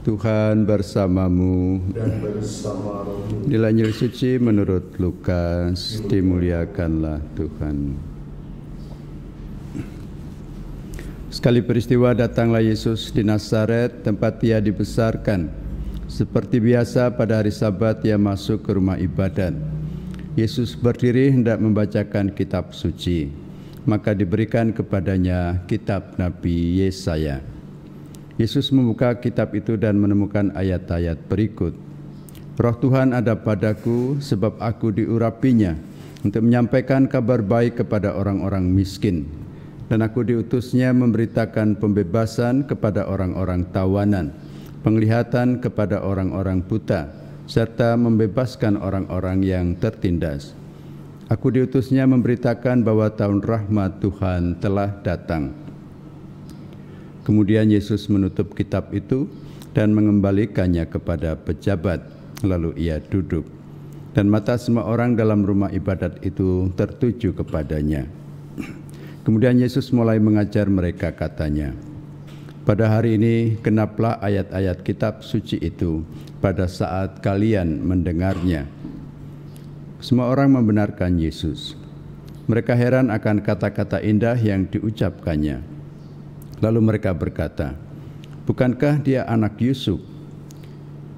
Tuhan bersamamu. Dan bersama rohmu. Inilah Injil suci menurut Lukas. Dimuliakanlah Tuhan. Sekali peristiwa datanglah Yesus di Nazaret, tempat ia dibesarkan. Seperti biasa pada hari Sabat ia masuk ke rumah ibadat. Yesus berdiri hendak membacakan kitab suci. Maka diberikan kepadanya kitab Nabi Yesaya. Yesus membuka kitab itu dan menemukan ayat-ayat berikut. Roh Tuhan ada padaku sebab aku diurapinya untuk menyampaikan kabar baik kepada orang-orang miskin. Dan aku diutusnya memberitakan pembebasan kepada orang-orang tawanan, penglihatan kepada orang-orang buta, serta membebaskan orang-orang yang tertindas. Aku diutusnya memberitakan bahwa tahun rahmat Tuhan telah datang. Kemudian Yesus menutup kitab itu dan mengembalikannya kepada pejabat. Lalu ia duduk. Dan mata semua orang dalam rumah ibadat itu tertuju kepadanya. Kemudian Yesus mulai mengajar mereka, katanya, "Pada hari ini genaplah ayat-ayat kitab suci itu pada saat kalian mendengarnya." Semua orang membenarkan Yesus. Mereka heran akan kata-kata indah yang diucapkannya. Lalu mereka berkata, "Bukankah dia anak Yusuf?"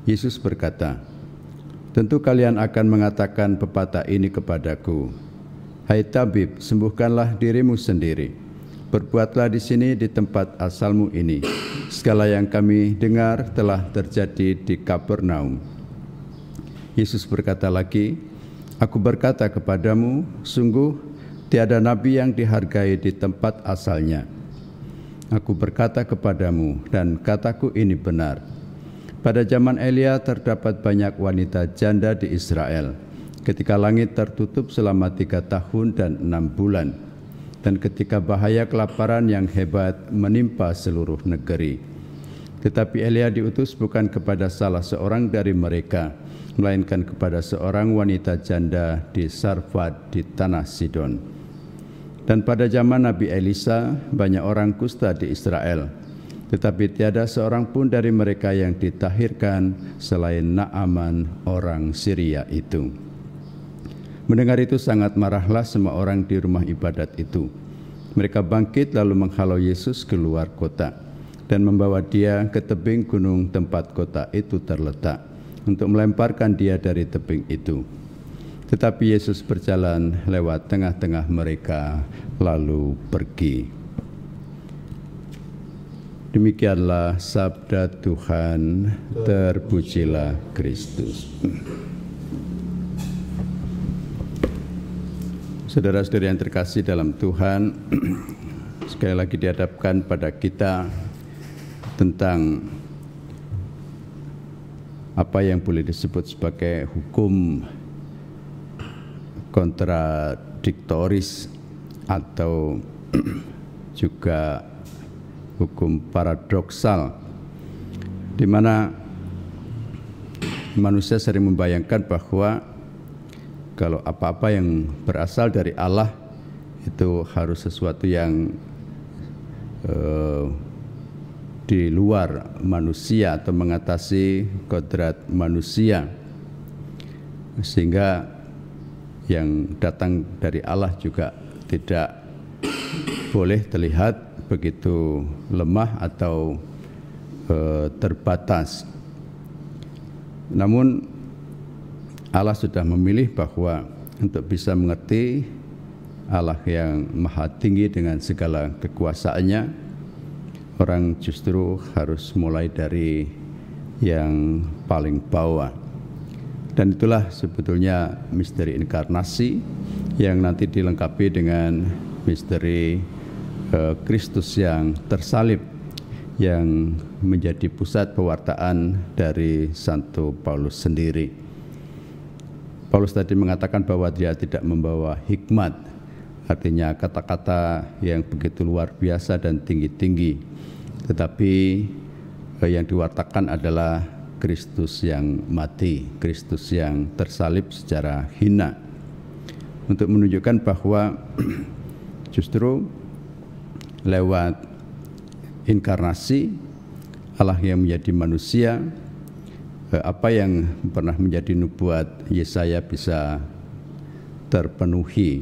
Yesus berkata, "Tentu kalian akan mengatakan pepatah ini kepadaku, 'Hai tabib, sembuhkanlah dirimu sendiri. Berbuatlah di sini di tempat asalmu ini. Segala yang kami dengar telah terjadi di Kapernaum.'" Yesus berkata lagi, "Aku berkata kepadamu, sungguh tiada nabi yang dihargai di tempat asalnya. Aku berkata kepadamu, dan kataku ini benar. Pada zaman Elia terdapat banyak wanita janda di Israel, ketika langit tertutup selama 3 tahun dan 6 bulan, dan ketika bahaya kelaparan yang hebat menimpa seluruh negeri. Tetapi Elia diutus bukan kepada salah seorang dari mereka, melainkan kepada seorang wanita janda di Sarfat di tanah Sidon. Dan pada zaman Nabi Elisa, banyak orang kusta di Israel, tetapi tiada seorang pun dari mereka yang ditahirkan selain Naaman orang Syria itu." Mendengar itu sangat marahlah semua orang di rumah ibadat itu. Mereka bangkit lalu menghalau Yesus keluar kota dan membawa dia ke tebing gunung tempat kota itu terletak untuk melemparkan dia dari tebing itu. Tetapi Yesus berjalan lewat tengah-tengah mereka lalu pergi. Demikianlah sabda Tuhan. Terpujilah Kristus. Saudara-saudari yang terkasih dalam Tuhan, sekali lagi dihadapkan pada kita tentang apa yang boleh disebut sebagai hukum kontradiktoris atau juga hukum paradoksal, di mana manusia sering membayangkan bahwa kalau apa-apa yang berasal dari Allah itu harus sesuatu yang di luar manusia atau mengatasi kodrat manusia, sehingga yang datang dari Allah juga tidak boleh terlihat begitu lemah atau terbatas. Namun Allah sudah memilih bahwa untuk bisa mengerti Allah yang maha tinggi dengan segala kekuasaannya, orang justru harus mulai dari yang paling bawah. Dan itulah sebetulnya misteri inkarnasi yang nanti dilengkapi dengan misteri Kristus yang tersalib, yang menjadi pusat pewartaan dari Santo Paulus sendiri. Paulus tadi mengatakan bahwa dia tidak membawa hikmat, artinya kata-kata yang begitu luar biasa dan tinggi-tinggi, tetapi yang diwartakan adalah Kristus yang mati, Kristus yang tersalib secara hina, untuk menunjukkan bahwa justru lewat inkarnasi Allah yang menjadi manusia, apa yang pernah menjadi nubuat Yesaya bisa terpenuhi,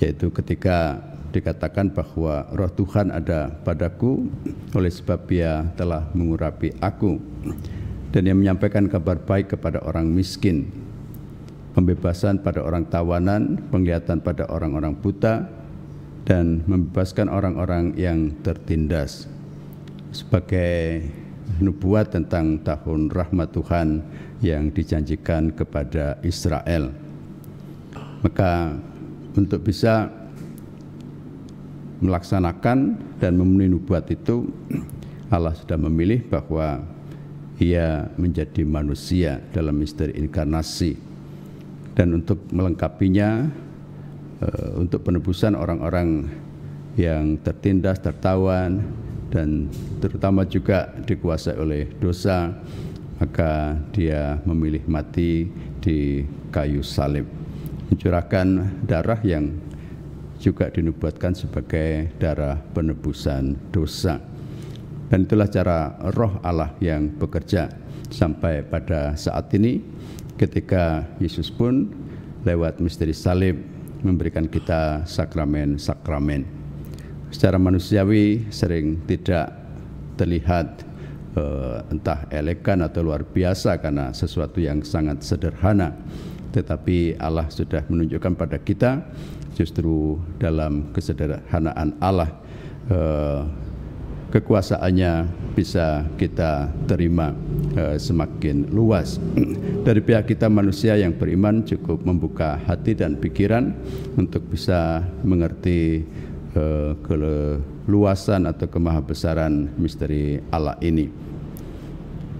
yaitu ketika dikatakan bahwa roh Tuhan ada padaku, oleh sebab Ia telah mengurapi aku, dan Ia menyampaikan kabar baik kepada orang miskin, pembebasan pada orang tawanan, penglihatan pada orang-orang buta, dan membebaskan orang-orang yang tertindas, sebagai nubuat tentang tahun rahmat Tuhan yang dijanjikan kepada Israel. Maka untuk bisa melaksanakan dan memenuhi nubuat itu, Allah sudah memilih bahwa Ia menjadi manusia dalam misteri inkarnasi, dan untuk melengkapinya, untuk penebusan orang-orang yang tertindas, tertawan, dan terutama juga dikuasai oleh dosa, maka Dia memilih mati di kayu salib, mencurahkan darah yang juga dinubuatkan sebagai darah penebusan dosa. Dan itulah cara roh Allah yang bekerja sampai pada saat ini, ketika Yesus pun lewat misteri salib memberikan kita sakramen-sakramen. Secara manusiawi sering tidak terlihat entah elegan atau luar biasa karena sesuatu yang sangat sederhana, tetapi Allah sudah menunjukkan pada kita justru dalam kesederhanaan Allah kekuasaannya bisa kita terima semakin luas. Dari pihak kita manusia yang beriman cukup membuka hati dan pikiran untuk bisa mengerti keluasan atau kemahabesaran misteri Allah ini.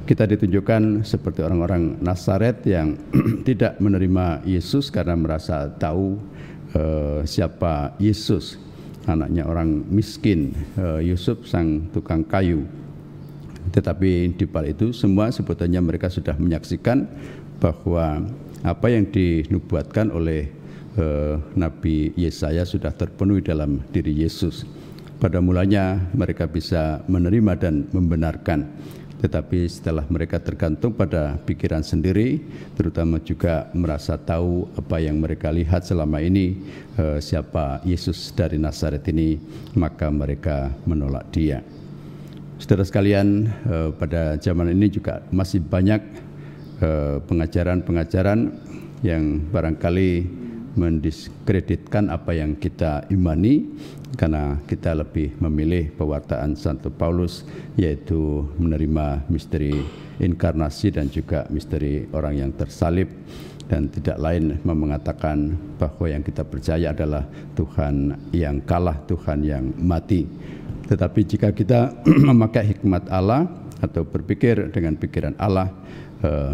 Kita ditunjukkan seperti orang-orang Nazaret yang tidak menerima Yesus karena merasa tahu siapa Yesus, anaknya orang miskin, Yusuf sang tukang kayu. Tetapi di balik itu semua sebetulnya mereka sudah menyaksikan bahwa apa yang dinubuatkan oleh Nabi Yesaya sudah terpenuhi dalam diri Yesus. Pada mulanya mereka bisa menerima dan membenarkan, tetapi setelah mereka tergantung pada pikiran sendiri, terutama juga merasa tahu apa yang mereka lihat selama ini, siapa Yesus dari Nazaret ini, maka mereka menolak Dia. Saudara sekalian, pada zaman ini juga masih banyak pengajaran-pengajaran yang barangkali mendiskreditkan apa yang kita imani, karena kita lebih memilih pewartaan Santo Paulus, yaitu menerima misteri inkarnasi dan juga misteri orang yang tersalib, dan tidak lain mengatakan bahwa yang kita percaya adalah Tuhan yang kalah, Tuhan yang mati. Tetapi jika kita memakai hikmat Allah atau berpikir dengan pikiran Allah,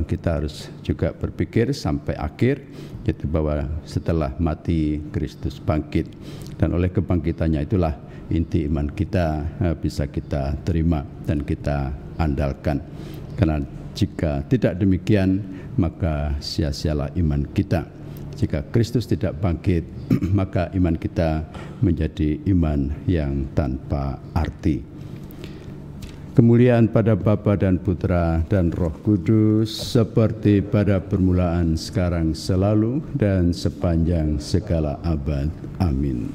kita harus juga berpikir sampai akhir, yaitu bahwa setelah mati Kristus bangkit, dan oleh kebangkitannya itulah inti iman kita bisa kita terima dan kita andalkan. Karena jika tidak demikian, maka sia-sialah iman kita. Jika Kristus tidak bangkit, maka iman kita menjadi iman yang tanpa arti. Kemuliaan pada Bapa dan Putra dan Roh Kudus, seperti pada permulaan, sekarang, selalu, dan sepanjang segala abad. Amin.